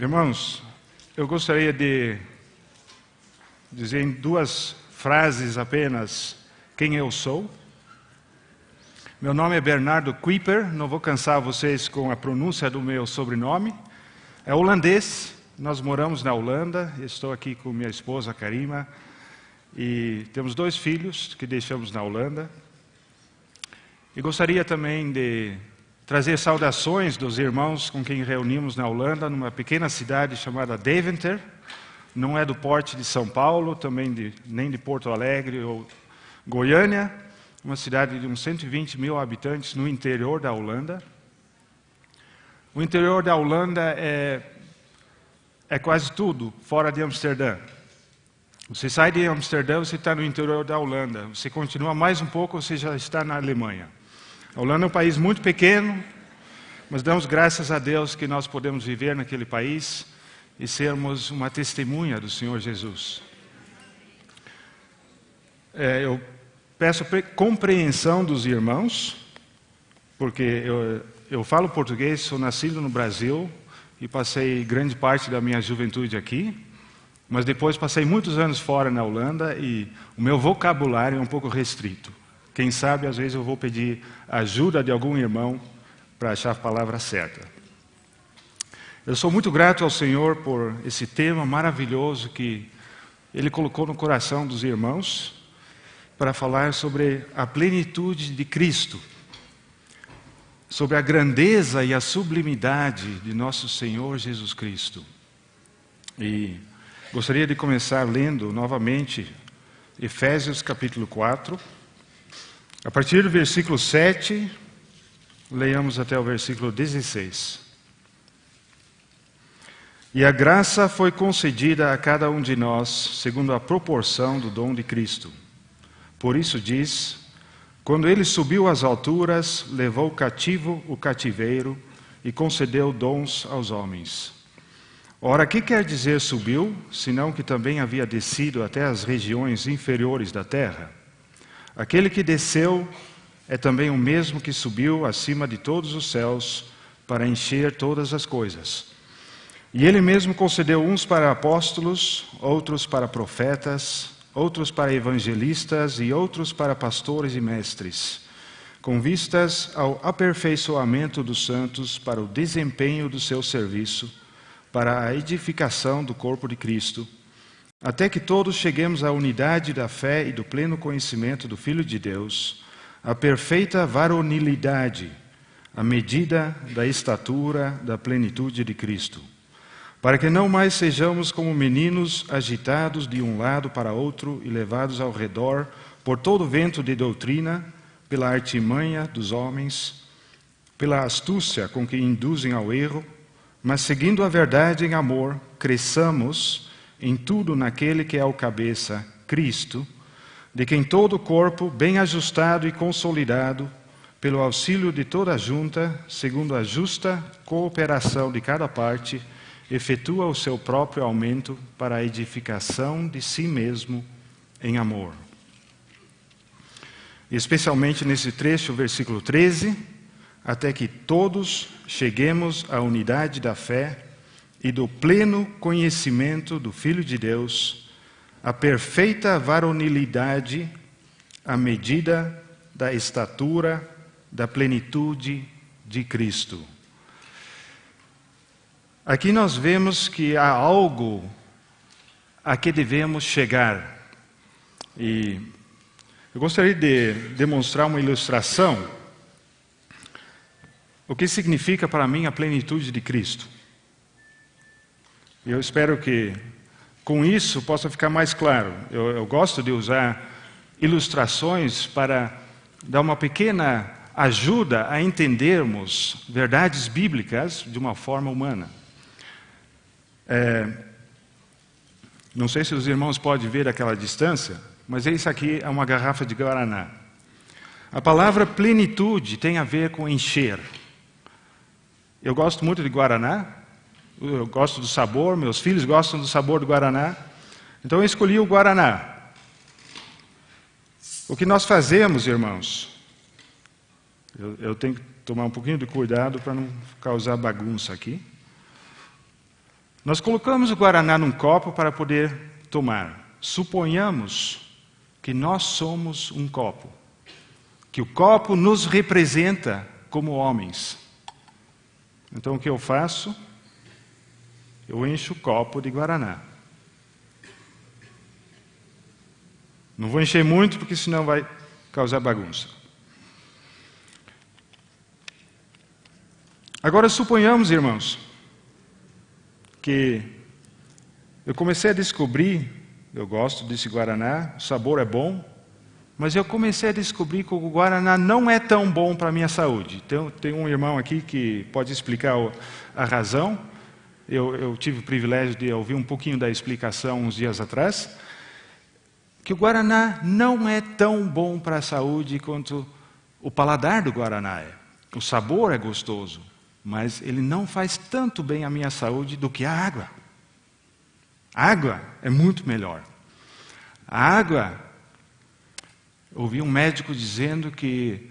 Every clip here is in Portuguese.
Irmãos, eu gostaria de dizer em duas frases apenas quem eu sou. Meu nome é Bernardo Kuiper, não vou cansar vocês com a pronúncia do meu sobrenome. É holandês, nós moramos na Holanda, estou aqui com minha esposa Karima e temos 2 filhos que deixamos na Holanda. E gostaria também de trazer saudações dos irmãos com quem reunimos na Holanda, numa pequena cidade chamada Deventer. Não é do porte de São Paulo, também nem de Porto Alegre ou Goiânia. Uma cidade de uns 120 mil habitantes no interior da Holanda. O interior da Holanda é quase tudo fora de Amsterdã. Você sai de Amsterdã, você está no interior da Holanda. Você continua mais um pouco, você já está na Alemanha. A Holanda é um país muito pequeno, mas damos graças a Deus que nós podemos viver naquele país e sermos uma testemunha do Senhor Jesus. Eu peço compreensão dos irmãos, porque eu falo português, sou nascido no Brasil e passei grande parte da minha juventude aqui, mas depois passei muitos anos fora na Holanda e o meu vocabulário é um pouco restrito. Quem sabe, às vezes, eu vou pedir ajuda de algum irmão para achar a palavra certa. Eu sou muito grato ao Senhor por esse tema maravilhoso que Ele colocou no coração dos irmãos para falar sobre a plenitude de Cristo, sobre a grandeza e a sublimidade de nosso Senhor Jesus Cristo. E gostaria de começar lendo novamente Efésios capítulo 4. A partir do versículo 7, leiamos até o versículo 16. E a graça foi concedida a cada um de nós, segundo a proporção do dom de Cristo. Por isso diz, quando ele subiu às alturas, levou cativo o cativeiro e concedeu dons aos homens. Ora, que quer dizer subiu, senão que também havia descido até as regiões inferiores da terra? Aquele que desceu é também o mesmo que subiu acima de todos os céus para encher todas as coisas. E ele mesmo concedeu uns para apóstolos, outros para profetas, outros para evangelistas e outros para pastores e mestres, com vistas ao aperfeiçoamento dos santos para o desempenho do seu serviço, para a edificação do corpo de Cristo, até que todos cheguemos à unidade da fé e do pleno conhecimento do Filho de Deus, à perfeita varonilidade, à medida da estatura da plenitude de Cristo, para que não mais sejamos como meninos agitados de um lado para outro e levados ao redor por todo vento de doutrina, pela artimanha dos homens, pela astúcia com que induzem ao erro, mas seguindo a verdade em amor, cresçamos em tudo naquele que é o cabeça, Cristo, de quem todo o corpo, bem ajustado e consolidado, pelo auxílio de toda a junta, segundo a justa cooperação de cada parte, efetua o seu próprio aumento para a edificação de si mesmo em amor. Especialmente nesse trecho, versículo 13, até que todos cheguemos à unidade da fé e do pleno conhecimento do Filho de Deus, a perfeita varonilidade, à medida da estatura, da plenitude de Cristo. Aqui nós vemos que há algo a que devemos chegar. E eu gostaria de demonstrar uma ilustração, o que significa para mim a plenitude de Cristo. Eu espero que com isso possa ficar mais claro. Eu gosto de usar ilustrações para dar uma pequena ajuda a entendermos verdades bíblicas de uma forma humana. Não sei se os irmãos podem ver aquela distância, mas isso aqui é uma garrafa de Guaraná. A palavra plenitude tem a ver com encher. Eu gosto muito de Guaraná. Eu gosto do sabor, meus filhos gostam do sabor do Guaraná. Então eu escolhi o Guaraná. O que nós fazemos, irmãos, eu tenho que tomar um pouquinho de cuidado para não causar bagunça aqui. Nós colocamos o Guaraná num copo para poder tomar. Suponhamos que nós somos um copo, que o copo nos representa como homens. Então o que eu faço? Eu encho o copo de Guaraná. Não vou encher muito, porque senão vai causar bagunça. Agora suponhamos, irmãos, que eu comecei a descobrir, eu gosto desse Guaraná, o sabor é bom, mas eu comecei a descobrir que o Guaraná não é tão bom para a minha saúde. Então, tem um irmão aqui que pode explicar a razão. Eu tive o privilégio de ouvir um pouquinho da explicação uns dias atrás, que o Guaraná não é tão bom para a saúde quanto o paladar do Guaraná é. O sabor é gostoso, mas ele não faz tanto bem à minha saúde do que a água. A água é muito melhor. A água, ouvi um médico dizendo que,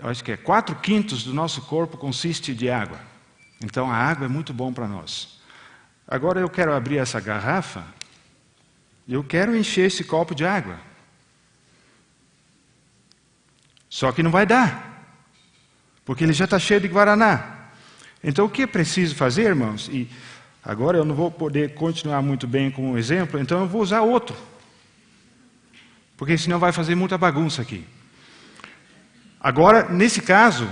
acho que 4/5 do nosso corpo consiste de água. Então a água é muito bom para nós. Agora eu quero abrir essa garrafa e eu quero encher esse copo de água. Só que não vai dar, porque ele já está cheio de Guaraná. Então o que é preciso fazer, irmãos? E agora eu não vou poder continuar muito bem com o exemplo, então eu vou usar outro. Porque senão vai fazer muita bagunça aqui. Agora, nesse caso,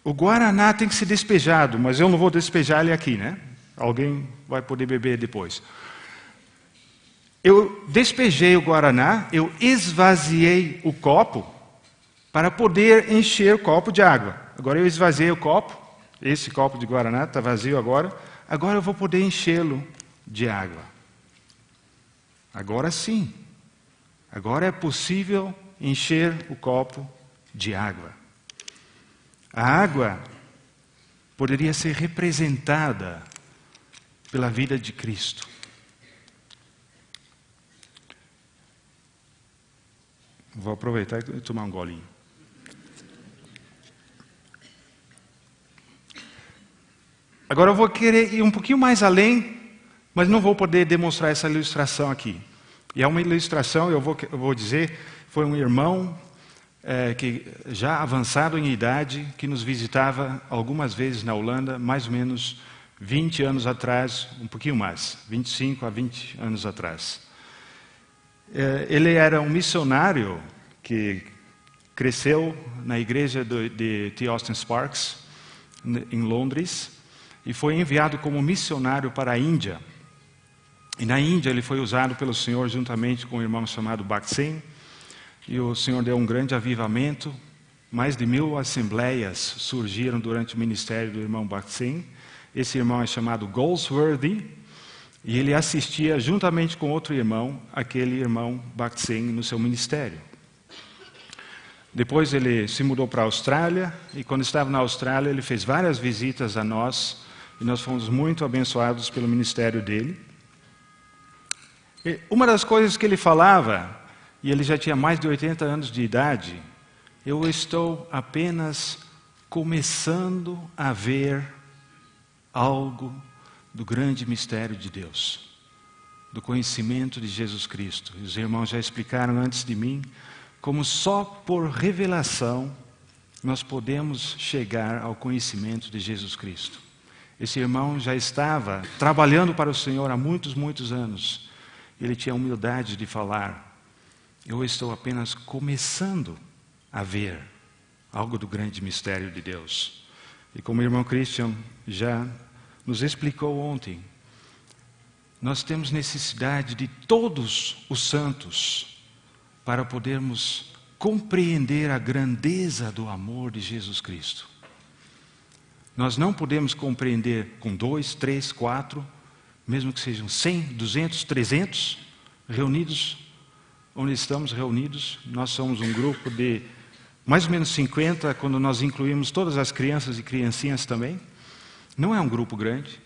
o Guaraná tem que ser despejado, mas eu não vou despejar ele aqui, né? Alguém vai poder beber depois. Eu despejei o Guaraná, eu esvaziei o copo para poder encher o copo de água. Agora eu esvaziei o copo, esse copo de Guaraná está vazio agora. Agora eu vou poder enchê-lo de água. Agora sim. Agora é possível encher o copo de água. A água poderia ser representada pela vida de Cristo. Vou aproveitar e tomar um golinho. Agora eu vou querer ir um pouquinho mais além, mas não vou poder demonstrar essa ilustração aqui. E é uma ilustração, eu vou dizer, foi um irmão que já avançado em idade, que nos visitava algumas vezes na Holanda, mais ou menos 20 anos atrás, um pouquinho mais, 25 a 20 anos atrás. Ele era um missionário que cresceu na igreja de T. Austin Sparks, em Londres, e foi enviado como missionário para a Índia. E na Índia ele foi usado pelo Senhor juntamente com um irmão chamado Bhakt Singh, e o Senhor deu um grande avivamento. Mais de 1000 assembleias surgiram durante o ministério do irmão Bhakt Singh. Esse irmão é chamado Goldsworthy, e ele assistia juntamente com outro irmão, aquele irmão Bhakt Singh, no seu ministério. Depois ele se mudou para a Austrália, e quando estava na Austrália ele fez várias visitas a nós, e nós fomos muito abençoados pelo ministério dele. E uma das coisas que ele falava, e ele já tinha mais de 80 anos de idade, eu estou apenas começando a ver algo do grande mistério de Deus, do conhecimento de Jesus Cristo. E os irmãos já explicaram antes de mim, como só por revelação nós podemos chegar ao conhecimento de Jesus Cristo. Esse irmão já estava trabalhando para o Senhor há muitos anos. Ele tinha a humildade de falar, eu estou apenas começando a ver algo do grande mistério de Deus. E como o irmão Christian já nos explicou ontem, nós temos necessidade de todos os santos para podermos compreender a grandeza do amor de Jesus Cristo. Nós não podemos compreender com 2, 3, 4, mesmo que sejam 100, 200, 300 reunidos, onde estamos reunidos. Nós somos um grupo de mais ou menos 50, quando nós incluímos todas as crianças e criancinhas também. Não é um grupo grande,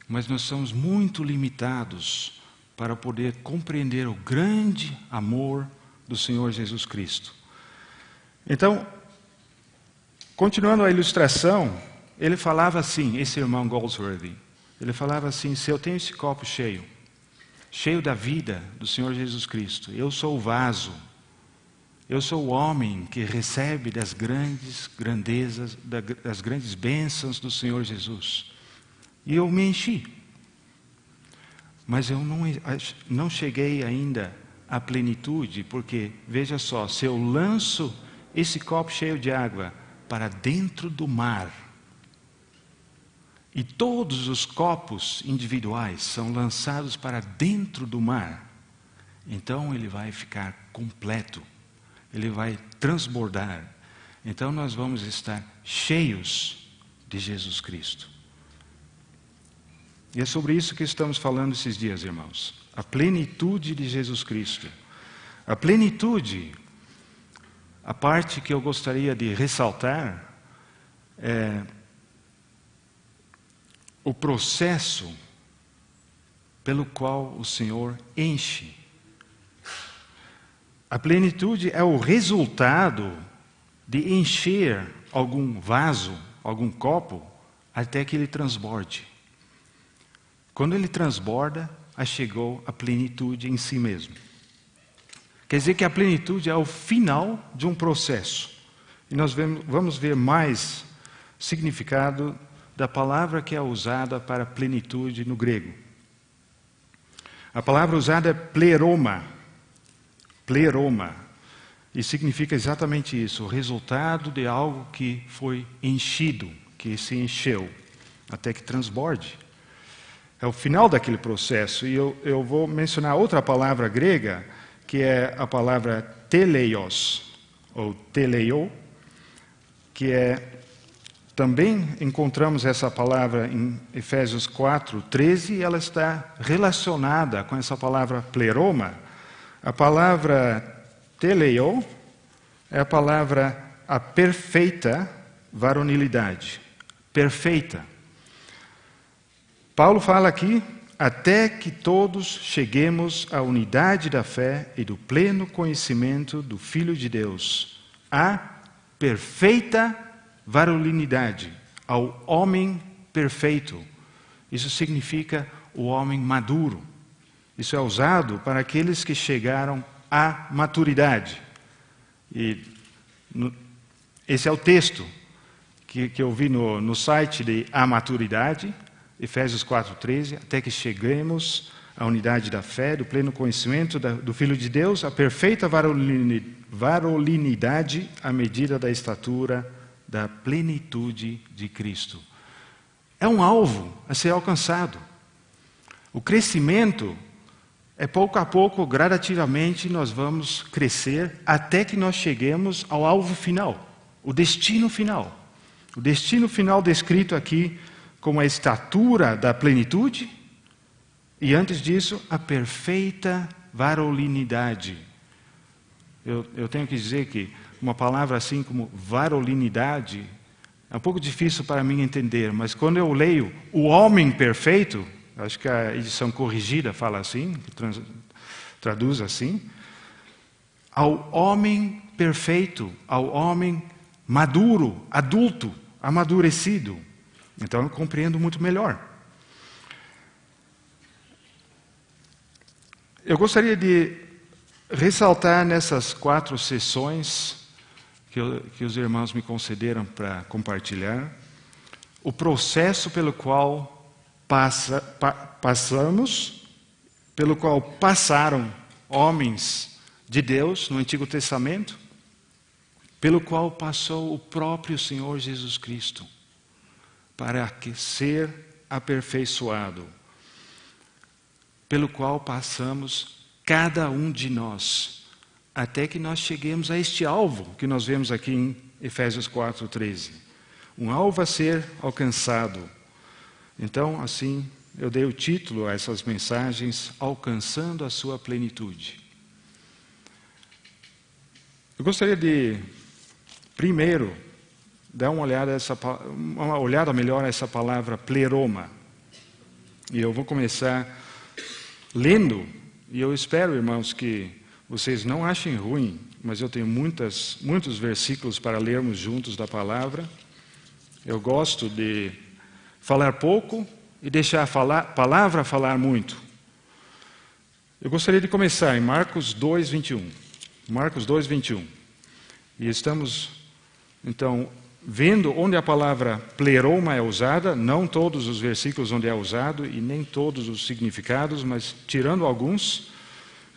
mas nós somos muito limitados para poder compreender o grande amor do Senhor Jesus Cristo. Então, continuando a ilustração, ele falava assim, esse irmão Goldsworthy, Ele falava assim: se eu tenho esse copo cheio da vida do Senhor Jesus Cristo, eu sou o vaso, eu sou o homem que recebe das grandes grandezas, das grandes bênçãos do Senhor Jesus. E eu me enchi. Mas eu não cheguei ainda à plenitude, porque, veja só, se eu lanço esse copo cheio de água para dentro do mar, e todos os copos individuais são lançados para dentro do mar, então ele vai ficar completo, ele vai transbordar. Então nós vamos estar cheios de Jesus Cristo. E é sobre isso que estamos falando esses dias, irmãos. A plenitude de Jesus Cristo. A plenitude, a parte que eu gostaria de ressaltar, é o processo pelo qual o Senhor enche. A plenitude é o resultado de encher algum vaso, algum copo, até que ele transborde. Quando ele transborda, chegou a plenitude em si mesmo. Quer dizer que a plenitude é o final de um processo. E nós vamos ver mais significado da palavra que é usada para plenitude no grego. A palavra usada é pleroma. Pleroma. E significa exatamente isso, o resultado de algo que foi enchido, que se encheu, até que transborde. É o final daquele processo. E eu vou mencionar outra palavra grega, que é a palavra teleios, ou teleio, que também encontramos essa palavra em Efésios 4:13, e ela está relacionada com essa palavra pleroma. A palavra teleio é a palavra a perfeita varonilidade. Perfeita. Paulo fala aqui, até que todos cheguemos à unidade da fé e do pleno conhecimento do Filho de Deus, à perfeita varonilidade, ao homem perfeito. Isso significa o homem maduro. Isso é usado para aqueles que chegaram à maturidade. E esse é o texto que eu vi no site de A Maturidade, Efésios 4:13, até que cheguemos à unidade da fé, do pleno conhecimento do Filho de Deus, à perfeita varonilidade, à medida da estatura da plenitude de Cristo. É um alvo a ser alcançado. O crescimento é pouco a pouco, gradativamente, nós vamos crescer até que nós cheguemos ao alvo final, o destino final. O destino final descrito aqui como a estatura da plenitude, e antes disso, a perfeita varonilidade. Eu tenho que dizer que uma palavra assim como varonilidade é um pouco difícil para mim entender, mas quando eu leio o homem perfeito, acho que a edição corrigida fala assim, traduz assim, ao homem perfeito, ao homem maduro, adulto, amadurecido. Então eu compreendo muito melhor. Eu gostaria de ressaltar nessas 4 sessões que os irmãos me concederam para compartilhar, o processo pelo qual passamos, pelo qual passaram homens de Deus no Antigo Testamento, pelo qual passou o próprio Senhor Jesus Cristo, para ser aperfeiçoado, pelo qual passamos cada um de nós, até que nós cheguemos a este alvo que nós vemos aqui em Efésios 4:13. Um alvo a ser alcançado. Então, assim, eu dei o título a essas mensagens, Alcançando a Sua Plenitude. Eu gostaria de, primeiro, dar uma olhada melhor a essa palavra pleroma. E eu vou começar lendo, e eu espero, irmãos, que vocês não achem ruim, mas eu tenho muitos versículos para lermos juntos da palavra. Eu gosto de falar pouco e deixar a palavra falar muito. Eu gostaria de começar em Marcos 2, 21. Marcos 2, 21. E estamos, então, vendo onde a palavra pleroma é usada, não todos os versículos onde é usado e nem todos os significados, mas tirando alguns,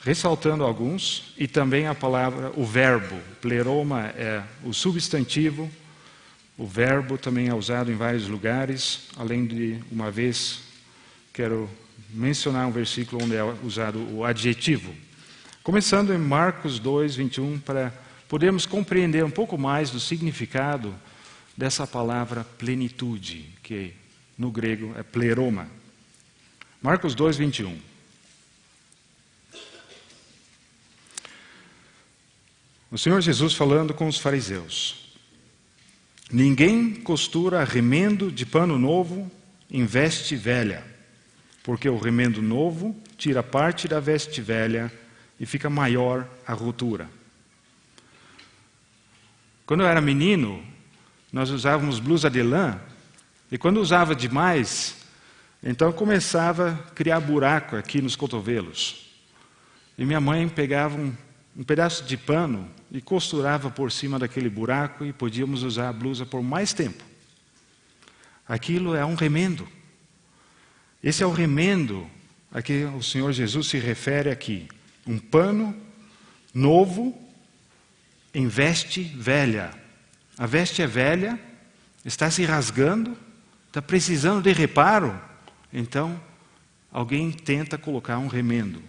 ressaltando alguns, e também a palavra, o verbo. Pleroma é o substantivo, o verbo também é usado em vários lugares, além de, uma vez, quero mencionar um versículo onde é usado o adjetivo. Começando em Marcos 2, 21, para podermos compreender um pouco mais do significado dessa palavra plenitude, que no grego é pleroma. Marcos 2, 21. O Senhor Jesus falando com os fariseus. Ninguém costura remendo de pano novo em veste velha, porque o remendo novo tira parte da veste velha e fica maior a rotura. Quando eu era menino, nós usávamos blusa de lã, e quando usava demais, então começava a criar buraco aqui nos cotovelos. E minha mãe pegava um pedaço de pano e costurava por cima daquele buraco e podíamos usar a blusa por mais tempo. Aquilo é um remendo. Esse é o remendo a que o Senhor Jesus se refere aqui. Um pano novo em veste velha. A veste é velha, está se rasgando, está precisando de reparo. Então, alguém tenta colocar um remendo.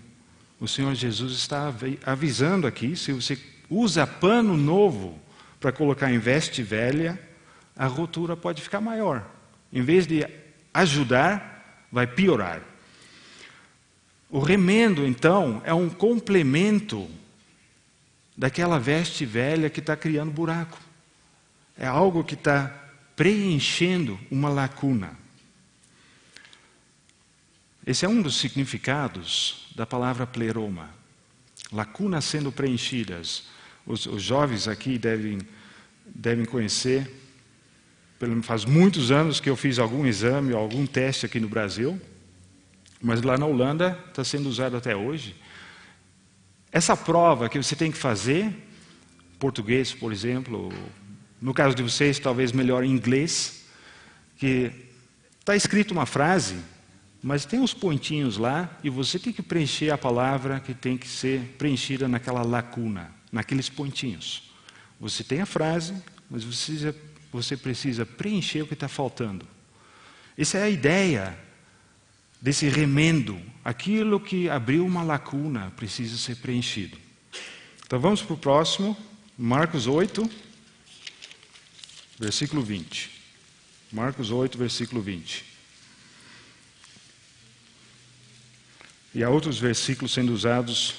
O Senhor Jesus está avisando aqui, se você usa pano novo para colocar em veste velha, a rotura pode ficar maior. Em vez de ajudar, vai piorar. O remendo, então, é um complemento daquela veste velha que está criando buraco. É algo que está preenchendo uma lacuna. Esse é um dos significados da palavra pleroma. Lacunas sendo preenchidas. Os jovens aqui devem conhecer. Faz muitos anos que eu fiz algum exame, algum teste aqui no Brasil. Mas lá na Holanda está sendo usado até hoje. Essa prova que você tem que fazer, português, por exemplo, no caso de vocês, talvez melhor em inglês, que está escrito uma frase, mas tem uns pontinhos lá e você tem que preencher a palavra que tem que ser preenchida naquela lacuna, naqueles pontinhos. Você tem a frase, mas você precisa preencher o que está faltando. Essa é a ideia desse remendo. Aquilo que abriu uma lacuna precisa ser preenchido. Então vamos para o próximo, Marcos 8, versículo 20. Marcos 8, versículo 20. E há outros versículos sendo usados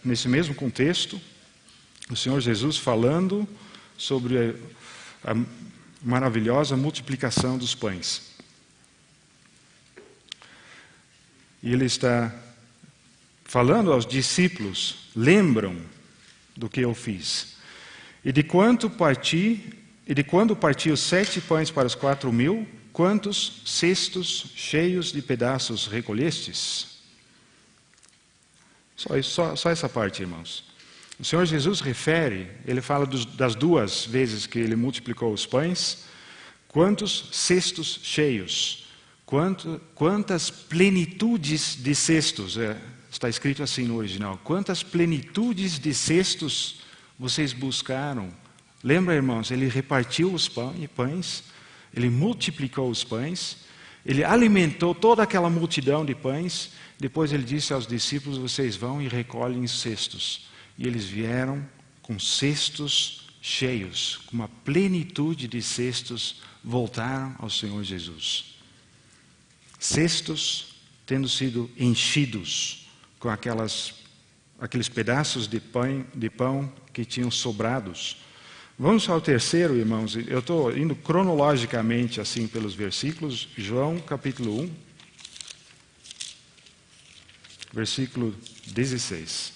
nesse mesmo contexto. O Senhor Jesus falando sobre a maravilhosa multiplicação dos pães. E ele está falando aos discípulos, lembram do que eu fiz. E de quando parti os 7 pães para os 4.000, quantos cestos cheios de pedaços recolhestes? Só essa parte, irmãos. O Senhor Jesus ele fala das 2 vezes que ele multiplicou os pães. Quantos cestos cheios? Quantas plenitudes de cestos? Está escrito assim no original. Quantas plenitudes de cestos vocês buscaram? Lembra, irmãos, ele repartiu os pães, ele multiplicou os pães, ele alimentou toda aquela multidão de pães, depois ele disse aos discípulos, vocês vão e recolhem os cestos. E eles vieram com cestos cheios, com uma plenitude de cestos, voltaram ao Senhor Jesus. Cestos tendo sido enchidos com aqueles pedaços de pão que tinham sobrados. Vamos ao terceiro, irmãos. Eu estou indo cronologicamente assim pelos versículos. João capítulo 1, versículo 16.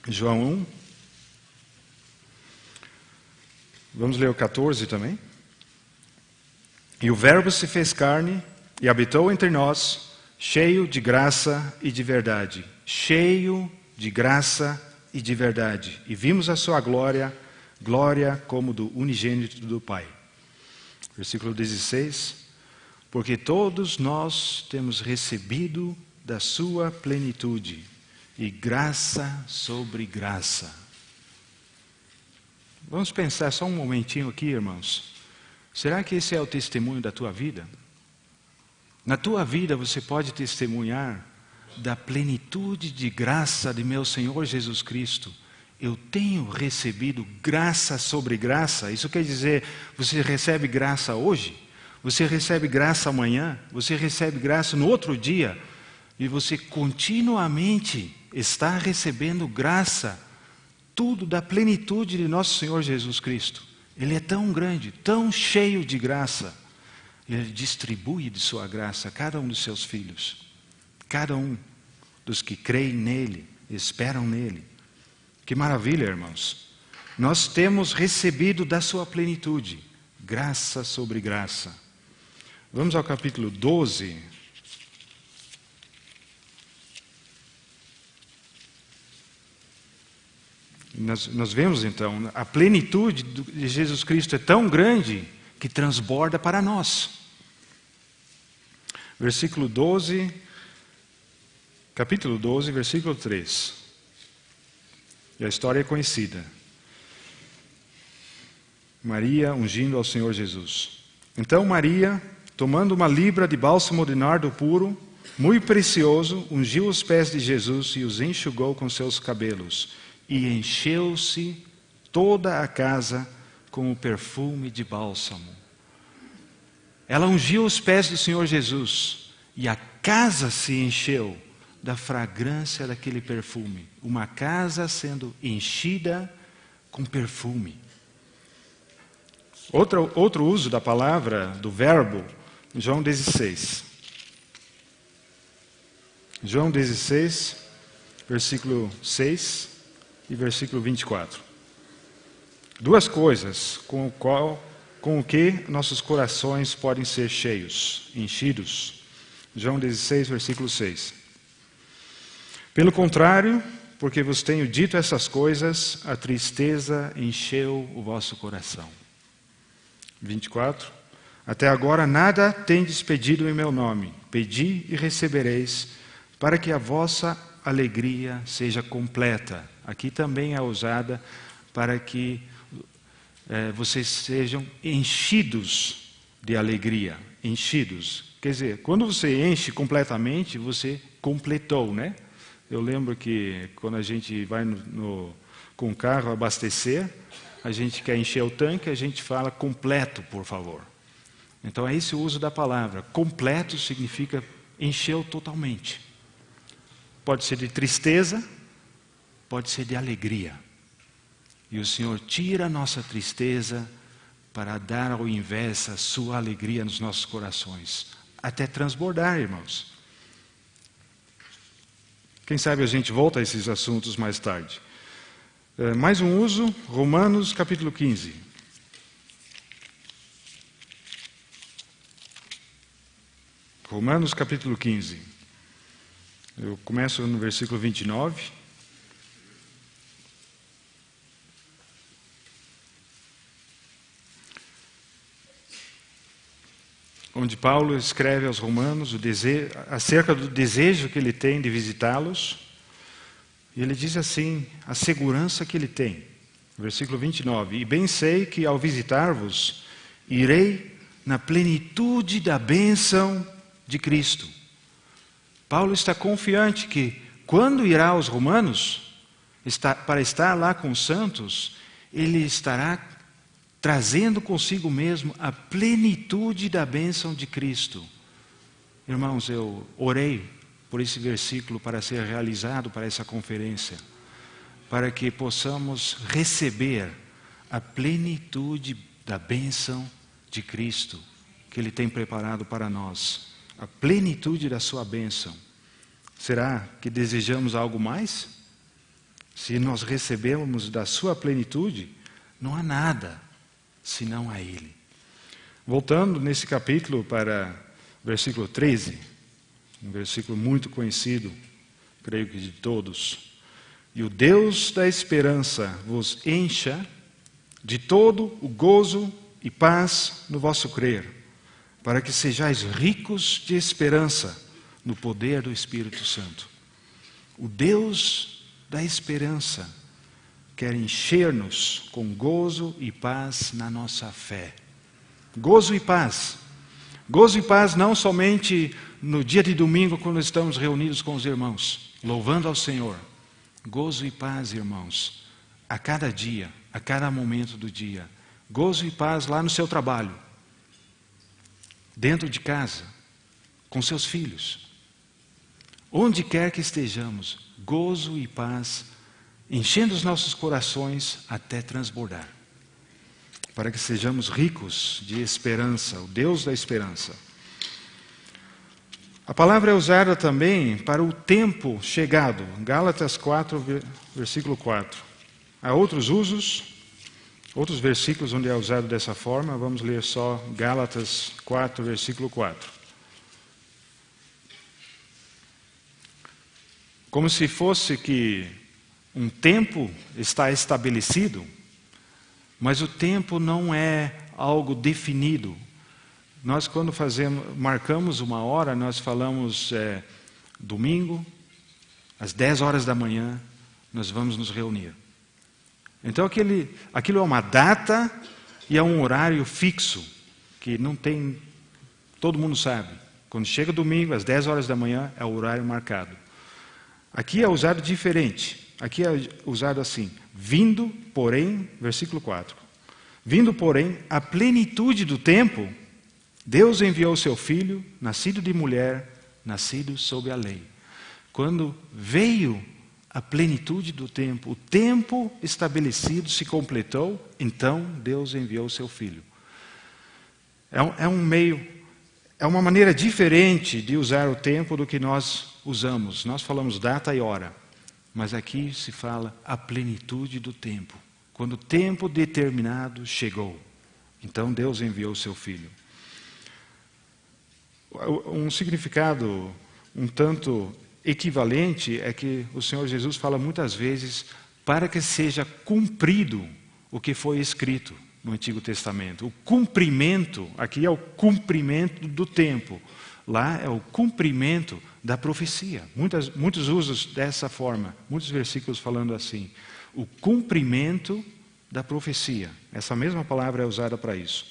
João 1. Vamos ler o 14 também. E o Verbo se fez carne e habitou entre nós, cheio de graça e de verdade. Cheio de graça e de verdade. E vimos a sua glória, glória como do unigênito do Pai. Versículo 16. Porque todos nós temos recebido da sua plenitude, e graça sobre graça. Vamos pensar só um momentinho aqui, irmãos. Será que esse é o testemunho da tua vida? Na tua vida você pode testemunhar da plenitude de graça de meu Senhor Jesus Cristo. Eu tenho recebido graça sobre graça. Isso quer dizer, você recebe graça hoje, você recebe graça amanhã, você recebe graça no outro dia, e você continuamente está recebendo graça, tudo da plenitude de nosso Senhor Jesus Cristo. Ele é tão grande, tão cheio de graça. Ele distribui de sua graça a cada um dos seus filhos. Cada um dos que creem nele, esperam nele. Que maravilha, irmãos. Nós temos recebido da sua plenitude, graça sobre graça. Vamos ao capítulo 12. Nós vemos então, a plenitude de Jesus Cristo é tão grande que transborda para nós. Versículo 12, capítulo 12, versículo 3. E a história é conhecida. Maria ungindo ao Senhor Jesus. Então Maria, tomando uma libra de bálsamo de nardo puro, muito precioso, ungiu os pés de Jesus e os enxugou com seus cabelos. E encheu-se toda a casa com o perfume de bálsamo. Ela ungiu os pés do Senhor Jesus e a casa se encheu da fragrância daquele perfume. Uma casa sendo enchida com perfume. Outro uso da palavra, do verbo, João 16. João 16, versículo 6 e versículo 24. Duas coisas com o que nossos corações podem ser cheios, enchidos. João 16, versículo 6. Pelo contrário, porque vos tenho dito essas coisas, a tristeza encheu o vosso coração. 24. Até agora nada tendes pedido em meu nome. Pedi e recebereis, para que a vossa alegria seja completa. Aqui também é usada para que vocês sejam enchidos de alegria. Enchidos. Quer dizer, quando você enche completamente, você completou, né? Eu lembro que quando a gente vai com o carro abastecer, a gente quer encher o tanque, a gente fala completo, por favor. Então é esse o uso da palavra. Completo significa encheu totalmente. Pode ser de tristeza, pode ser de alegria. E o Senhor tira a nossa tristeza para dar ao invés a sua alegria nos nossos corações. Até transbordar, irmãos. Quem sabe a gente volta a esses assuntos mais tarde. Mais um uso, Romanos capítulo 15. Romanos capítulo 15. Eu começo no versículo 29. Onde Paulo escreve aos romanos acerca do desejo que ele tem de visitá-los. E ele diz assim, a segurança que ele tem. Versículo 29. E bem sei que ao visitar-vos, irei na plenitude da bênção de Cristo. Paulo está confiante que quando irá aos romanos, para estar lá com os santos, ele estará trazendo consigo mesmo a plenitude da bênção de Cristo. Irmãos, eu orei por esse versículo para ser realizado para essa conferência, para que possamos receber a plenitude da bênção de Cristo, que Ele tem preparado para nós, a plenitude da sua bênção. Será que desejamos algo mais? Se nós recebemos da sua plenitude, não há nada senão a Ele. Voltando nesse capítulo para versículo 13, um versículo muito conhecido, creio que de todos. E o Deus da esperança vos encha de todo o gozo e paz no vosso crer, para que sejais ricos de esperança no poder do Espírito Santo. O Deus da esperança quer encher-nos com gozo e paz na nossa fé. Gozo e paz. Gozo e paz não somente no dia de domingo, quando estamos reunidos com os irmãos, louvando ao Senhor. Gozo e paz, irmãos, a cada dia, a cada momento do dia. Gozo e paz lá no seu trabalho, dentro de casa, com seus filhos. Onde quer que estejamos, gozo e paz, enchendo os nossos corações até transbordar. Para que sejamos ricos de esperança, o Deus da esperança. A palavra é usada também para o tempo chegado. Gálatas 4, versículo 4. Há outros usos, outros versículos onde é usado dessa forma. Vamos ler só Gálatas 4, versículo 4. Como se fosse que um tempo está estabelecido, mas o tempo não é algo definido. Nós, quando marcamos uma hora, nós falamos domingo, às 10 horas da manhã, nós vamos nos reunir. Então aquilo é uma data e é um horário fixo, que não tem, todo mundo sabe. Quando chega domingo, às 10 horas da manhã, é o horário marcado. Aqui é usado diferente. Aqui é usado assim, vindo, porém, versículo 4. Vindo, porém, a plenitude do tempo, Deus enviou o seu Filho, nascido de mulher, nascido sob a lei. Quando veio a plenitude do tempo, o tempo estabelecido se completou, então Deus enviou o seu Filho. É uma maneira diferente de usar o tempo do que nós usamos. Nós falamos data e hora. Mas aqui se fala a plenitude do tempo. Quando o tempo determinado chegou, então Deus enviou o seu Filho. Um significado um tanto equivalente é que o Senhor Jesus fala muitas vezes para que seja cumprido o que foi escrito no Antigo Testamento. O cumprimento, aqui é o cumprimento do tempo. Lá é o cumprimento da profecia. Muitos usos dessa forma, muitos versículos falando assim. O cumprimento da profecia. Essa mesma palavra é usada para isso.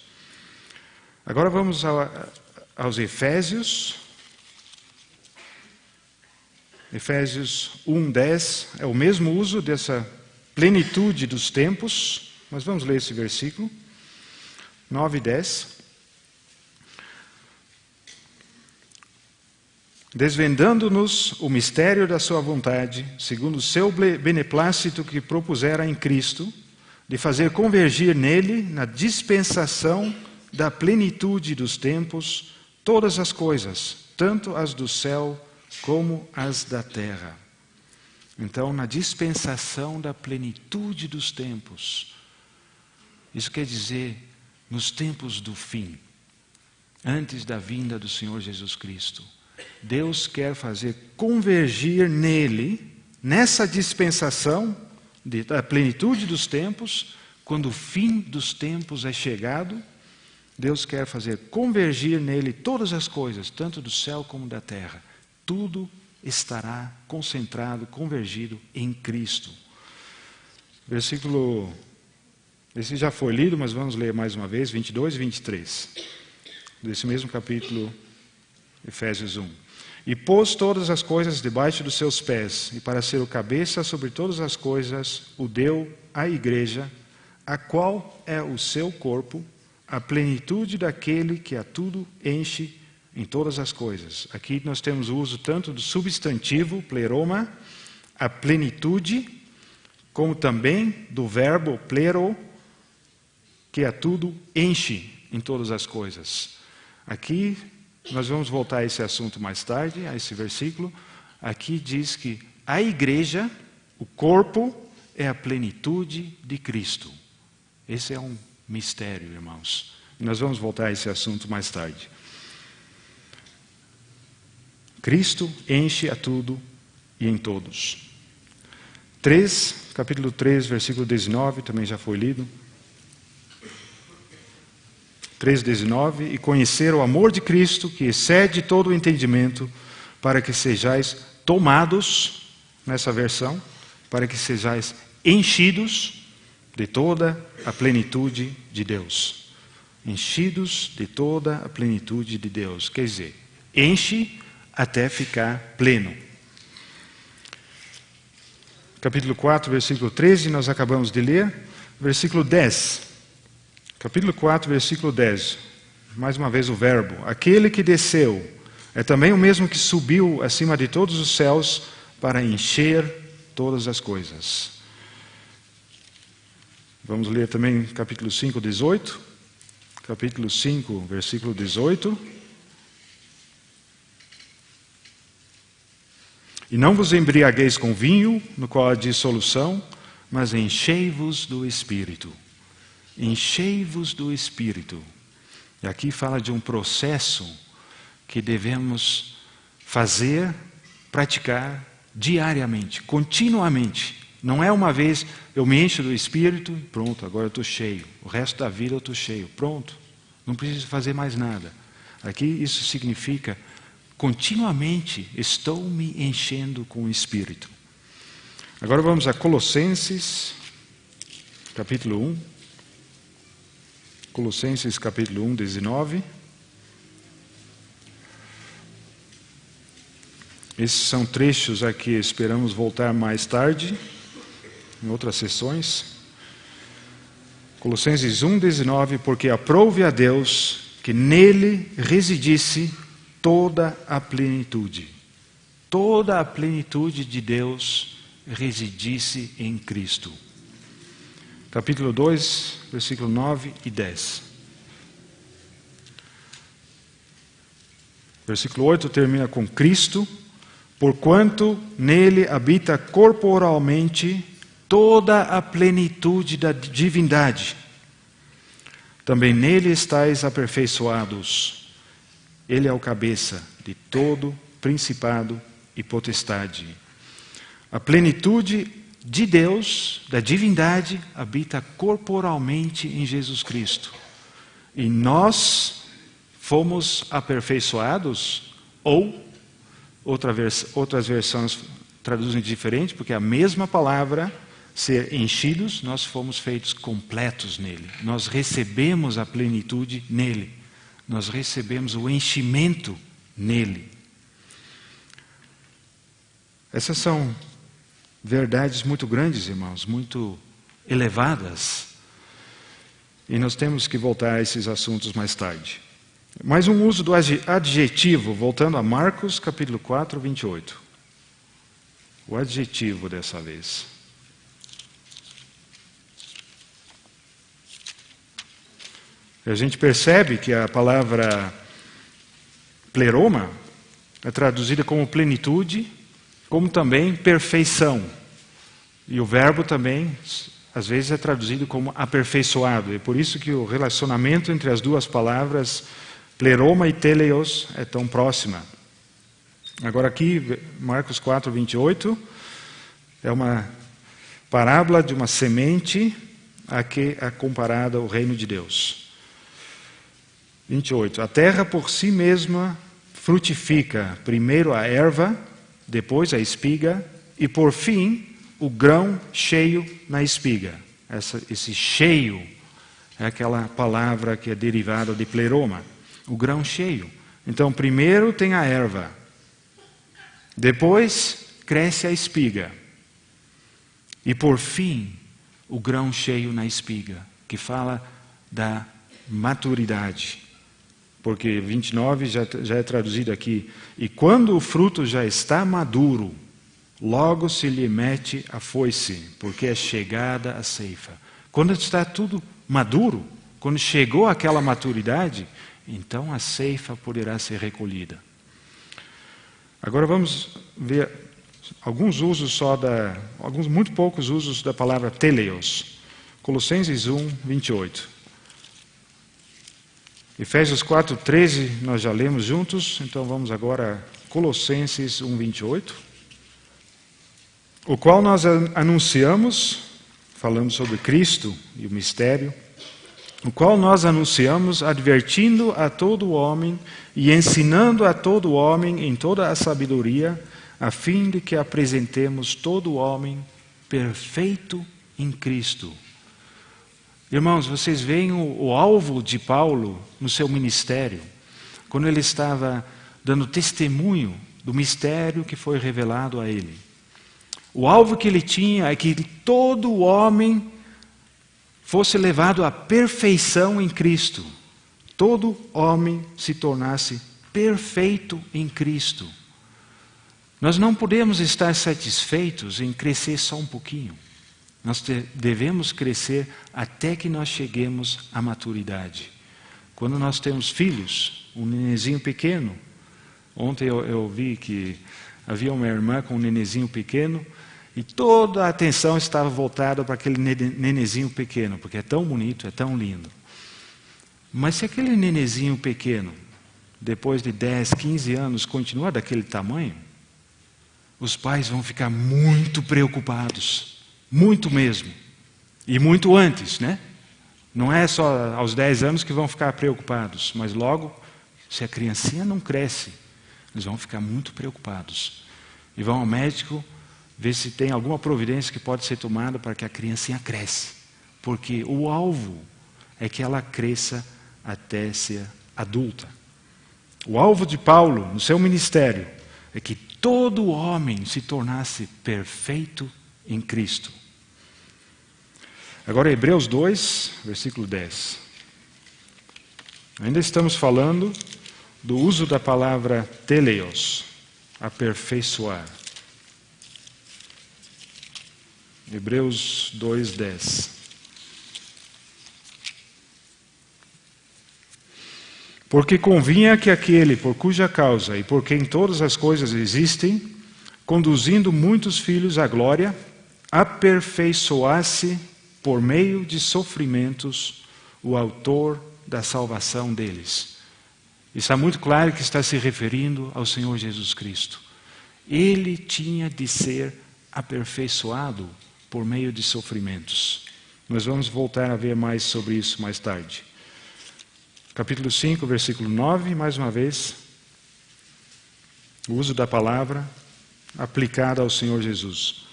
Agora vamos aos Efésios. Efésios 1:10 é o mesmo uso dessa plenitude dos tempos. Mas vamos ler esse versículo. 9 e 10. Desvendando-nos o mistério da sua vontade, segundo o seu beneplácito que propusera em Cristo, de fazer convergir nele, na dispensação da plenitude dos tempos, todas as coisas, tanto as do céu como as da terra. Então, na dispensação da plenitude dos tempos, isso quer dizer, nos tempos do fim, antes da vinda do Senhor Jesus Cristo, Deus quer fazer convergir nele, nessa dispensação da plenitude dos tempos, quando o fim dos tempos é chegado, Deus quer fazer convergir nele todas as coisas, tanto do céu como da terra. Tudo estará concentrado, convergido em Cristo. Versículo, esse já foi lido, mas vamos ler mais uma vez, 22 e 23, desse mesmo capítulo, Efésios 1. E pôs todas as coisas debaixo dos seus pés, e para ser o cabeça sobre todas as coisas, o deu à igreja, a qual é o seu corpo, a plenitude daquele que a tudo enche em todas as coisas. Aqui nós temos o uso tanto do substantivo, pleroma, a plenitude, como também do verbo plero, que a tudo enche em todas as coisas. Aqui nós vamos voltar a esse assunto mais tarde, a esse versículo. Aqui diz que a igreja, O corpo é a plenitude de Cristo. Esse é um mistério, irmãos. E nós vamos voltar a esse assunto mais tarde. Cristo enche a tudo e em todos. Capítulo 3, versículo 19, também já foi lido. 3:19, e conhecer o amor de Cristo, que excede todo o entendimento, para que sejais tomados, nessa versão, para que sejais enchidos de toda a plenitude de Deus. Enchidos de toda a plenitude de Deus. Quer dizer, enche até ficar pleno. Capítulo 4, versículo 13, nós acabamos de ler. Versículo 10. Capítulo 4, versículo 10. Mais uma vez o verbo. Aquele que desceu é também o mesmo que subiu acima de todos os céus para encher todas as coisas. Vamos ler também capítulo 5, 18. Capítulo 5, versículo 18. E não vos embriagueis com vinho, no qual há dissolução, mas enchei-vos do Espírito. Enchei-vos do Espírito. E aqui fala de um processo que devemos fazer, praticar diariamente, continuamente. Não é uma vez eu me encho do Espírito e pronto, agora eu estou cheio. O resto da vida eu estou cheio. Pronto, não preciso fazer mais nada. Aqui isso significa continuamente estou me enchendo com o Espírito. Agora vamos a Colossenses, capítulo 1. Colossenses capítulo 1, 19. Esses são trechos a que esperamos voltar mais tarde, em outras sessões. Colossenses 1, 19. Porque aprouve a Deus que nele residisse toda a plenitude. Toda a plenitude de Deus residisse em Cristo. Capítulo 2, versículo 9 e 10. Versículo 8 termina com Cristo, porquanto nele habita corporalmente toda a plenitude da divindade. Também nele estáis aperfeiçoados. Ele é o cabeça de todo principado e potestade. A plenitude de Deus, da divindade, habita corporalmente em Jesus Cristo. E nós fomos aperfeiçoados, ou outras versões traduzem diferente, porque a mesma palavra, ser enchidos, nós fomos feitos completos nele. Nós recebemos a plenitude nele. Nós recebemos o enchimento nele. Essas são verdades muito grandes, irmãos, muito elevadas. E nós temos que voltar a esses assuntos mais tarde. Mais um uso do adjetivo, voltando a Marcos, capítulo 4, 28. O adjetivo dessa vez. A gente percebe que a palavra pleroma é traduzida como plenitude, como também perfeição. E o verbo também, às vezes, é traduzido como aperfeiçoado. É por isso que o relacionamento entre as duas palavras, pleroma e teleios, é tão próxima. Agora aqui, Marcos 4, 28, é uma parábola de uma semente a que é comparada ao reino de Deus. 28. A terra por si mesma frutifica primeiro a erva, depois a espiga, e por fim o grão cheio na espiga. Esse cheio é aquela palavra que é derivada de pleroma. O grão cheio. Então primeiro tem a erva, depois cresce a espiga, e por fim o grão cheio na espiga, que fala da maturidade. Porque 29 já é traduzido aqui. E quando o fruto já está maduro, logo se lhe mete a foice, porque é chegada a ceifa. Quando está tudo maduro, quando chegou aquela maturidade, então a ceifa poderá ser recolhida. Agora vamos ver alguns muito poucos usos da palavra teleios. Colossenses 1, 28. Efésios 4, 13, nós já lemos juntos, então vamos agora a Colossenses 1, 28. O qual nós anunciamos, falando sobre Cristo e o mistério, o qual nós anunciamos, advertindo a todo homem e ensinando a todo homem em toda a sabedoria, a fim de que apresentemos todo homem perfeito em Cristo. Irmãos, vocês veem o alvo de Paulo no seu ministério, quando ele estava dando testemunho do mistério que foi revelado a ele. O alvo que ele tinha é que todo homem fosse levado à perfeição em Cristo. Todo homem se tornasse perfeito em Cristo. Nós não podemos estar satisfeitos em crescer só um pouquinho. Nós devemos crescer até que nós cheguemos à maturidade. Quando nós temos filhos, um nenenzinho pequeno. Ontem eu vi que havia uma irmã com um nenenzinho pequeno e toda a atenção estava voltada para aquele nenenzinho pequeno, porque é tão bonito, é tão lindo. Mas se aquele nenenzinho pequeno, depois de 10, 15 anos, continuar daquele tamanho, os pais vão ficar muito preocupados, muito mesmo, e muito antes, né? Não é só aos 10 anos que vão ficar preocupados, mas logo, se a criancinha não cresce, eles vão ficar muito preocupados. E vão ao médico ver se tem alguma providência que pode ser tomada para que a criancinha cresça. Porque o alvo é que ela cresça até ser adulta. O alvo de Paulo, no seu ministério, é que todo homem se tornasse perfeito em Cristo. Agora Hebreus 2, versículo 10. Ainda estamos falando do uso da palavra teleios, aperfeiçoar. Hebreus 2, 10. Porque convinha que aquele por cuja causa e por quem todas as coisas existem, conduzindo muitos filhos à glória, aperfeiçoasse por meio de sofrimentos o autor da salvação deles. Está muito claro que está se referindo ao Senhor Jesus Cristo. Ele tinha de ser aperfeiçoado por meio de sofrimentos. Nós vamos voltar a ver mais sobre isso mais tarde. Capítulo 5, versículo 9, mais uma vez, o uso da palavra aplicada ao Senhor Jesus.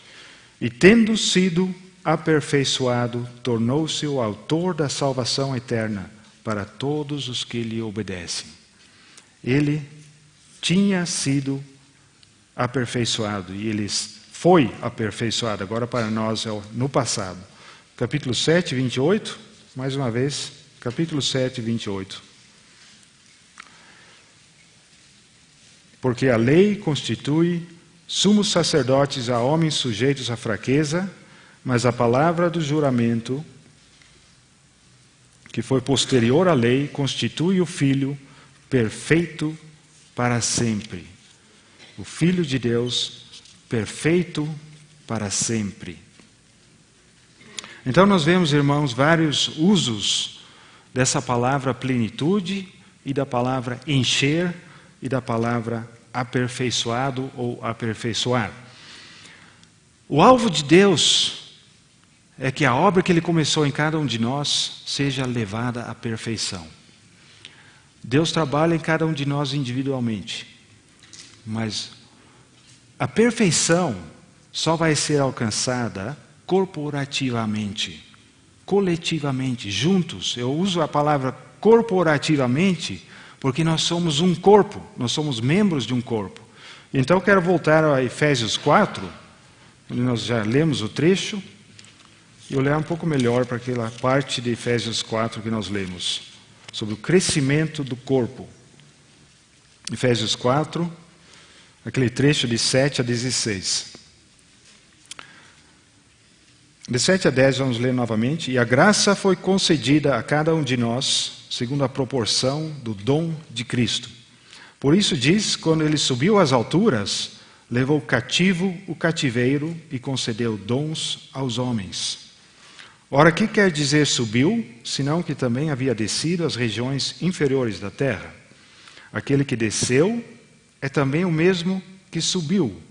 E tendo sido aperfeiçoado, tornou-se o autor da salvação eterna para todos os que lhe obedecem. Ele tinha sido aperfeiçoado e ele foi aperfeiçoado, agora para nós é no passado. Capítulo 7, 28, mais uma vez, capítulo 7, 28. Porque a lei constitui sumos sacerdotes a homens sujeitos à fraqueza, mas a palavra do juramento, que foi posterior à lei, constitui o Filho perfeito para sempre. O Filho de Deus perfeito para sempre. Então nós vemos, irmãos, vários usos dessa palavra plenitude e da palavra encher e da palavra aperfeiçoado ou aperfeiçoar. O alvo de Deus é que a obra que Ele começou em cada um de nós seja levada à perfeição. Deus trabalha em cada um de nós individualmente, mas a perfeição só vai ser alcançada corporativamente, coletivamente, juntos. Eu uso a palavra corporativamente porque nós somos um corpo, nós somos membros de um corpo. Então eu quero voltar a Efésios 4, onde nós já lemos o trecho, e olhar um pouco melhor para aquela parte de Efésios 4 que nós lemos, sobre o crescimento do corpo. Efésios 4, aquele trecho de 7 a 16. De 7 a 10 vamos ler novamente. E a graça foi concedida a cada um de nós, segundo a proporção do dom de Cristo. Por isso diz, quando ele subiu às alturas, levou cativo o cativeiro e concedeu dons aos homens. Ora, que quer dizer subiu, senão que também havia descido às regiões inferiores da terra? Aquele que desceu é também o mesmo que subiu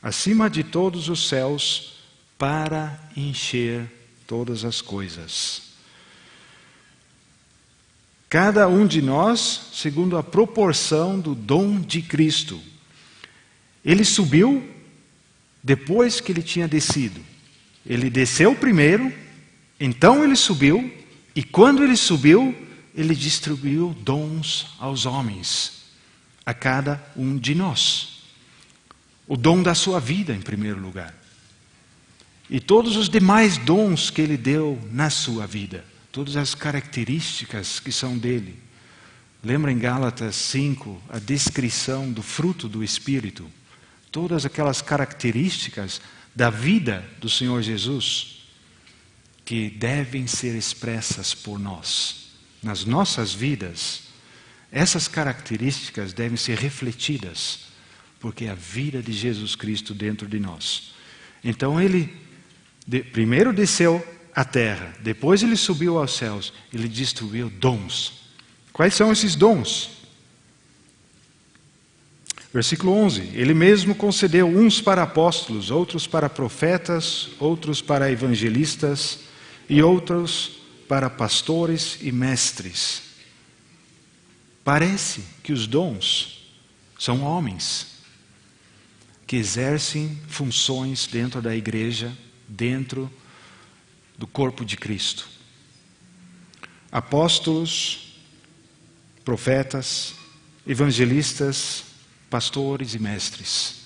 acima de todos os céus para encher todas as coisas. Cada um de nós, segundo a proporção do dom de Cristo. Ele subiu depois que ele tinha descido. Ele desceu primeiro, então ele subiu, e quando ele subiu, ele distribuiu dons aos homens, a cada um de nós. O dom da sua vida, em primeiro lugar. E todos os demais dons que ele deu na sua vida. Todas as características que são dele. Lembra em Gálatas 5, a descrição do fruto do Espírito. Todas aquelas características da vida do Senhor Jesus que devem ser expressas por nós. Nas nossas vidas, essas características devem ser refletidas, porque é a vida de Jesus Cristo dentro de nós. Então ele primeiro desceu à terra, depois ele subiu aos céus, ele distribuiu dons. Quais são esses dons? Versículo 11, ele mesmo concedeu uns para apóstolos, outros para profetas, outros para evangelistas e outros para pastores e mestres. Parece que os dons são homens que exercem funções dentro da igreja, dentro do corpo de Cristo. Apóstolos, profetas, evangelistas, pastores e mestres.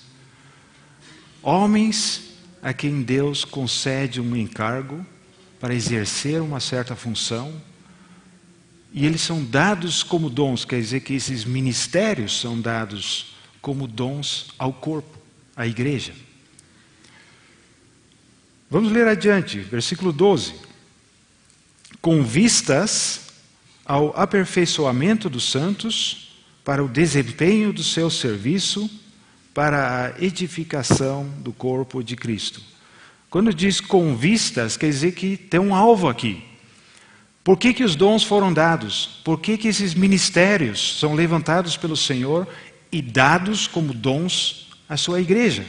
Homens a quem Deus concede um encargo para exercer uma certa função, e eles são dados como dons, quer dizer que esses ministérios são dados como dons ao corpo, à igreja. Vamos ler adiante, versículo 12. Com vistas ao aperfeiçoamento dos santos, para o desempenho do seu serviço, para a edificação do corpo de Cristo. Quando diz com vistas, quer dizer que tem um alvo aqui. Por que os dons foram dados? Por que esses ministérios são levantados pelo Senhor e dados como dons à sua igreja?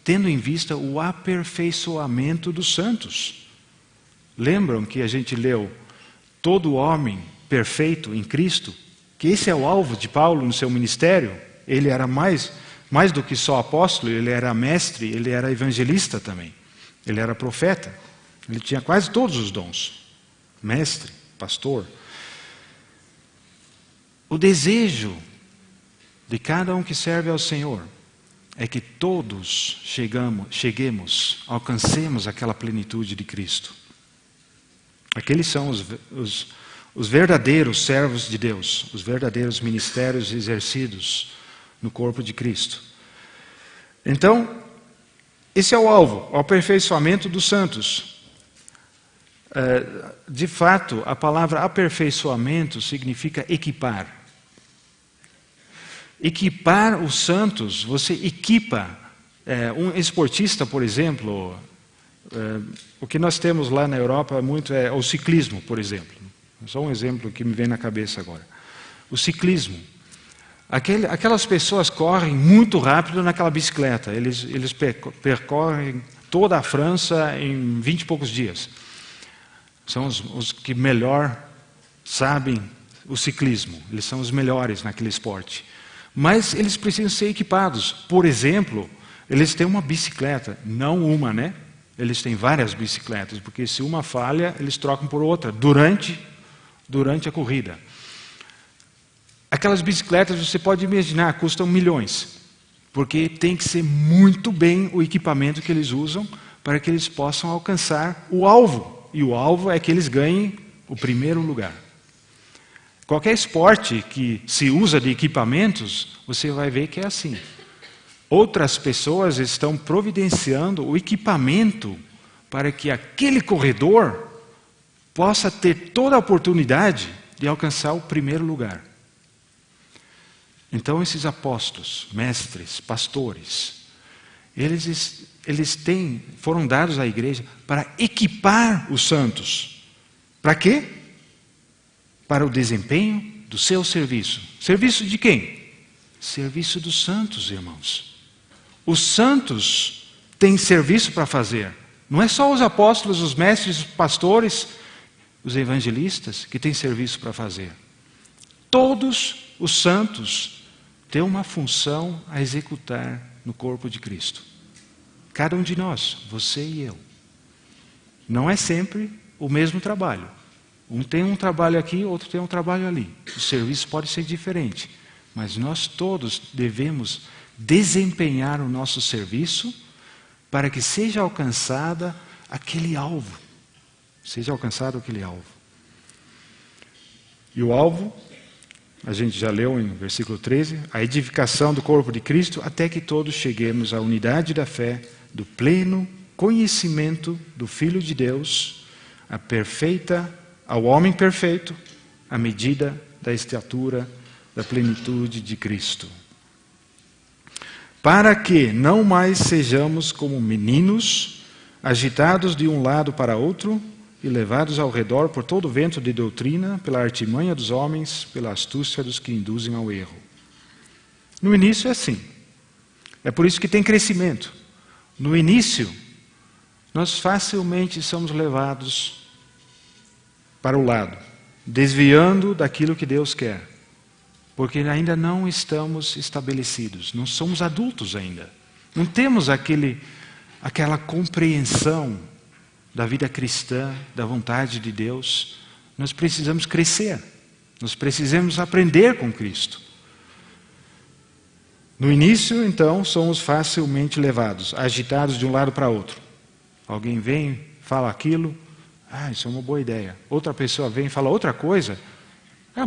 Tendo em vista o aperfeiçoamento dos santos. Lembram que a gente leu todo homem perfeito em Cristo? Que esse é o alvo de Paulo no seu ministério. Ele era mais do que só apóstolo, ele era mestre, ele era evangelista também. Ele era profeta. Ele tinha quase todos os dons. Mestre, pastor. O desejo de cada um que serve ao Senhor é que todos cheguemos, alcancemos aquela plenitude de Cristo. Aqueles são os verdadeiros servos de Deus, os verdadeiros ministérios exercidos no corpo de Cristo. Então, esse é o alvo, o aperfeiçoamento dos santos. De fato, a palavra aperfeiçoamento significa equipar. Equipar os santos, você equipa. Um esportista, por exemplo, o que nós temos lá na Europa muito é o ciclismo, por exemplo. Só um exemplo que me vem na cabeça agora. O ciclismo. Aquelas pessoas correm muito rápido naquela bicicleta. Eles percorrem toda a França em 20 e poucos dias. São os que melhor sabem o ciclismo. Eles são os melhores naquele esporte. Mas eles precisam ser equipados. Por exemplo, eles têm uma bicicleta. Não uma, né? Eles têm várias bicicletas. Porque se uma falha, eles trocam por outra. Durante a corrida. Aquelas bicicletas, você pode imaginar, custam milhões. Porque tem que ser muito bem o equipamento que eles usam para que eles possam alcançar o alvo. E o alvo é que eles ganhem o primeiro lugar. Qualquer esporte que se usa de equipamentos, você vai ver que é assim. Outras pessoas estão providenciando o equipamento para que aquele corredor possa ter toda a oportunidade de alcançar o primeiro lugar. Então esses apóstolos, mestres, pastores, eles foram dados à igreja para equipar os santos. Para quê? Para o desempenho do seu serviço. Serviço de quem? Serviço dos santos, irmãos. Os santos têm serviço para fazer. Não é só os apóstolos, os mestres, os pastores, os evangelistas que têm serviço para fazer. Todos os santos têm uma função a executar no corpo de Cristo. Cada um de nós, você e eu. Não é sempre o mesmo trabalho. Um tem um trabalho aqui, outro tem um trabalho ali. O serviço pode ser diferente, mas nós todos devemos desempenhar o nosso serviço para que seja alcançada aquele alvo. Seja alcançado aquele alvo. E o alvo, a gente já leu em versículo 13, a edificação do corpo de Cristo até que todos cheguemos à unidade da fé, do pleno conhecimento do Filho de Deus, ao homem perfeito, à medida da estatura da plenitude de Cristo. Para que não mais sejamos como meninos, agitados de um lado para outro e levados ao redor por todo vento de doutrina, pela artimanha dos homens, pela astúcia dos que induzem ao erro. No início é assim. É por isso que tem crescimento. No início, nós facilmente somos levados para o lado, desviando daquilo que Deus quer. Porque ainda não estamos estabelecidos, não somos adultos ainda. Não temos aquela compreensão da vida cristã, da vontade de Deus. Nós precisamos crescer, nós precisamos aprender com Cristo. No início, então, somos facilmente levados, agitados de um lado para outro. Alguém vem, fala aquilo, isso é uma boa ideia. Outra pessoa vem e fala outra coisa,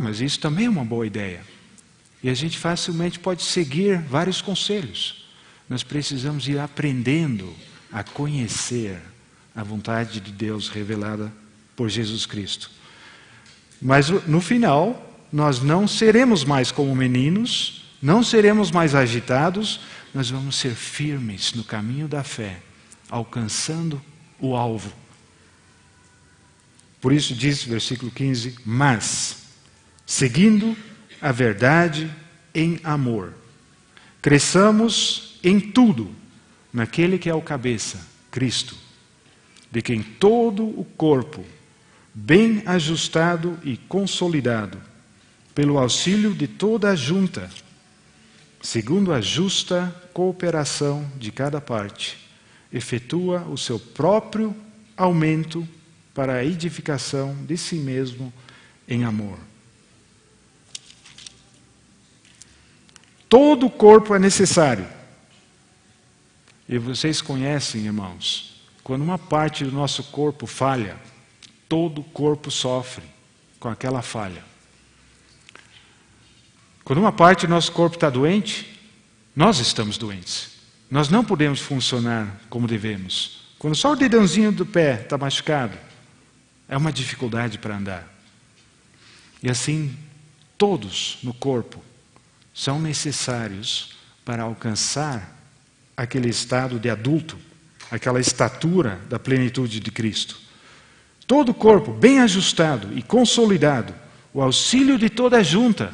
mas isso também é uma boa ideia. E a gente facilmente pode seguir vários conselhos. Nós precisamos ir aprendendo a conhecer a vontade de Deus revelada por Jesus Cristo. Mas no final, nós não seremos mais como meninos, não seremos mais agitados, nós vamos ser firmes no caminho da fé, alcançando o alvo. Por isso diz, versículo 15, mas, seguindo a verdade em amor, cresçamos em tudo naquele que é o cabeça, Cristo, de quem todo o corpo, bem ajustado e consolidado, pelo auxílio de toda a junta, segundo a justa cooperação de cada parte, efetua o seu próprio aumento para a edificação de si mesmo em amor. Todo o corpo é necessário. E vocês conhecem, irmãos, quando uma parte do nosso corpo falha, todo o corpo sofre com aquela falha. Quando uma parte do nosso corpo está doente, nós estamos doentes. Nós não podemos funcionar como devemos. Quando só o dedãozinho do pé está machucado, é uma dificuldade para andar. E assim, todos no corpo são necessários para alcançar aquele estado de adulto, aquela estatura da plenitude de Cristo. Todo o corpo bem ajustado e consolidado, o auxílio de toda a junta,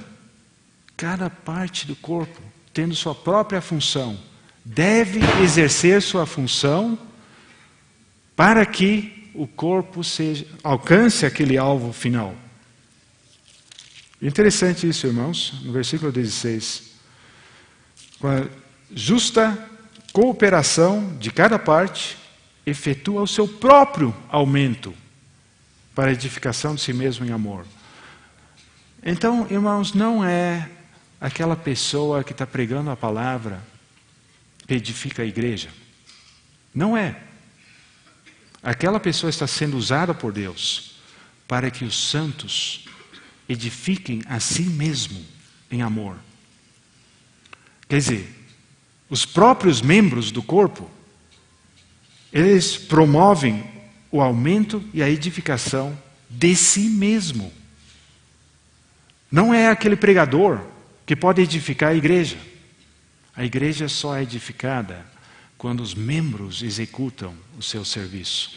cada parte do corpo tendo sua própria função, deve exercer sua função para que o corpo alcance aquele alvo final. Interessante isso, irmãos, no versículo 16. Com a justa cooperação de cada parte, efetua o seu próprio aumento para a edificação de si mesmo em amor. Então, irmãos, não é aquela pessoa que está pregando a palavra que edifica a igreja. Não é. Aquela pessoa está sendo usada por Deus para que os santos edifiquem a si mesmo em amor. Quer dizer, os próprios membros do corpo, eles promovem o aumento e a edificação de si mesmo. Não é aquele pregador que que pode edificar a igreja. A igreja só é edificada quando os membros executam o seu serviço.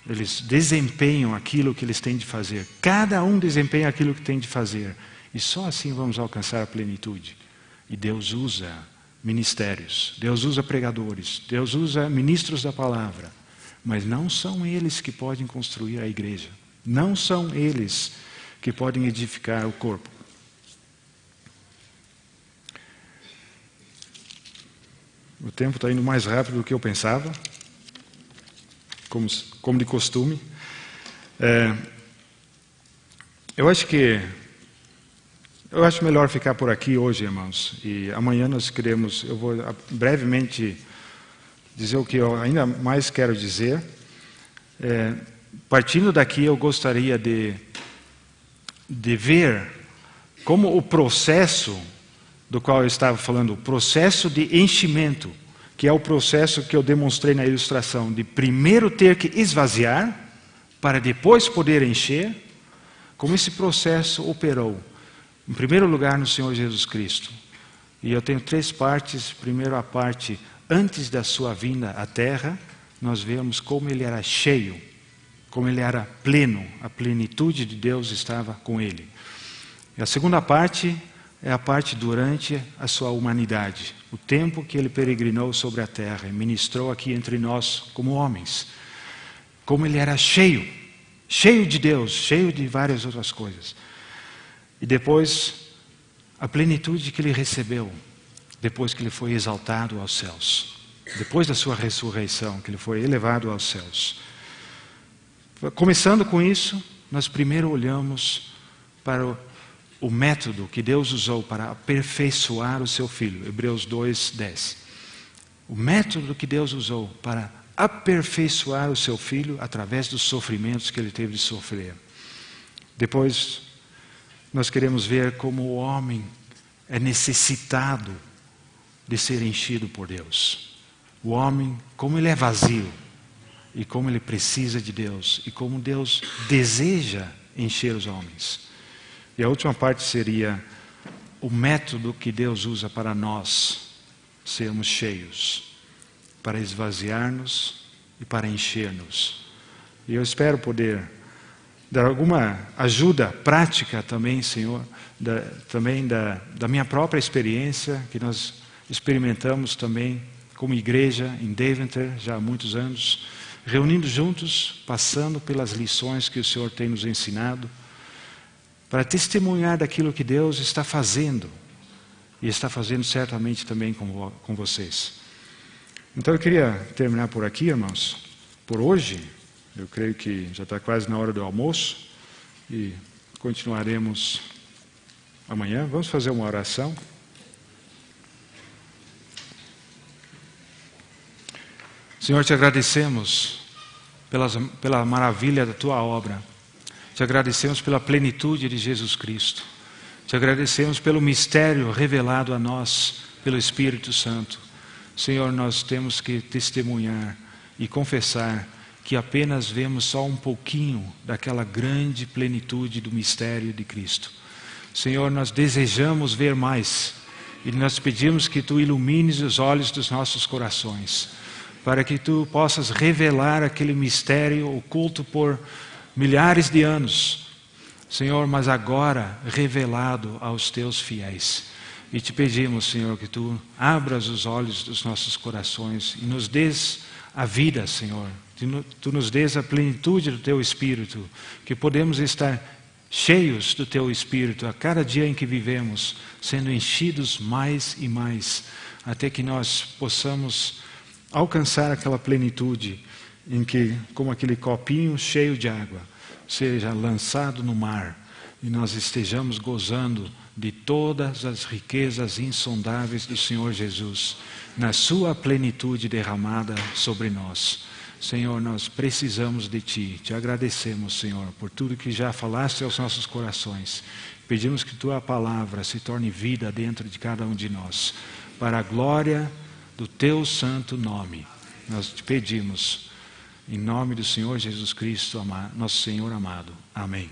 Eles desempenham aquilo que eles têm de fazer. Cada um desempenha aquilo que tem de fazer. E só assim vamos alcançar a plenitude. E Deus usa ministérios, Deus usa pregadores, Deus usa ministros da palavra. Mas não são eles que podem construir a igreja. Não são eles que podem edificar o corpo. O tempo está indo mais rápido do que eu pensava, como de costume. Eu acho melhor ficar por aqui hoje, irmãos. E amanhã eu vou brevemente dizer o que eu ainda mais quero dizer. Partindo daqui, eu gostaria de ver como o processo do qual eu estava falando, o processo de enchimento, que é o processo que eu demonstrei na ilustração, de primeiro ter que esvaziar, para depois poder encher, como esse processo operou. Em primeiro lugar, no Senhor Jesus Cristo. E eu tenho 3 partes. Primeiro, a parte antes da sua vinda à terra, nós vemos como ele era cheio, como ele era pleno, a plenitude de Deus estava com ele. E a segunda parte é a parte durante a sua humanidade, o tempo que ele peregrinou sobre a terra e ministrou aqui entre nós como homens. Como ele era cheio de Deus, cheio de várias outras coisas. E depois, a plenitude que ele recebeu, depois que ele foi exaltado aos céus. Depois da sua ressurreição, que ele foi elevado aos céus. Começando com isso, nós primeiro olhamos para o método que Deus usou para aperfeiçoar o seu Filho. Hebreus 2:10. O método que Deus usou para aperfeiçoar o seu Filho através dos sofrimentos que ele teve de sofrer. Depois, nós queremos ver como o homem é necessitado de ser enchido por Deus. O homem, como ele é vazio, e como ele precisa de Deus, e como Deus deseja encher os homens. E a última parte seria o método que Deus usa para nós sermos cheios, para esvaziar-nos e para encher-nos. E eu espero poder dar alguma ajuda prática também, Senhor, da minha própria experiência, que nós experimentamos também como igreja em Deventer, já há muitos anos, reunindo juntos, passando pelas lições que o Senhor tem nos ensinado, para testemunhar daquilo que Deus está fazendo, e está fazendo certamente também com vocês. Então eu queria terminar por aqui, irmãos, por hoje. Eu creio que já está quase na hora do almoço, e continuaremos amanhã. Vamos fazer uma oração. Senhor, te agradecemos pela maravilha da tua obra. Te agradecemos pela plenitude de Jesus Cristo. Te agradecemos pelo mistério revelado a nós pelo Espírito Santo. Senhor, nós temos que testemunhar e confessar que apenas vemos só um pouquinho daquela grande plenitude do mistério de Cristo. Senhor, nós desejamos ver mais e nós pedimos que Tu ilumines os olhos dos nossos corações, para que Tu possas revelar aquele mistério oculto por milhares de anos, Senhor, mas agora revelado aos Teus fiéis. E te pedimos, Senhor, que Tu abras os olhos dos nossos corações e nos dês a vida, Senhor. Tu nos dês a plenitude do Teu Espírito, que podemos estar cheios do Teu Espírito a cada dia em que vivemos, sendo enchidos mais e mais, até que nós possamos alcançar aquela plenitude em que, como aquele copinho cheio de água, seja lançado no mar e nós estejamos gozando de todas as riquezas insondáveis do Senhor Jesus, na sua plenitude derramada sobre nós. Senhor, nós precisamos de Ti. Te agradecemos, Senhor, por tudo que já falaste aos nossos corações. Pedimos que Tua palavra se torne vida dentro de cada um de nós, para a glória do Teu santo nome. Nós te pedimos, em nome do Senhor Jesus Cristo, nosso Senhor amado. Amém.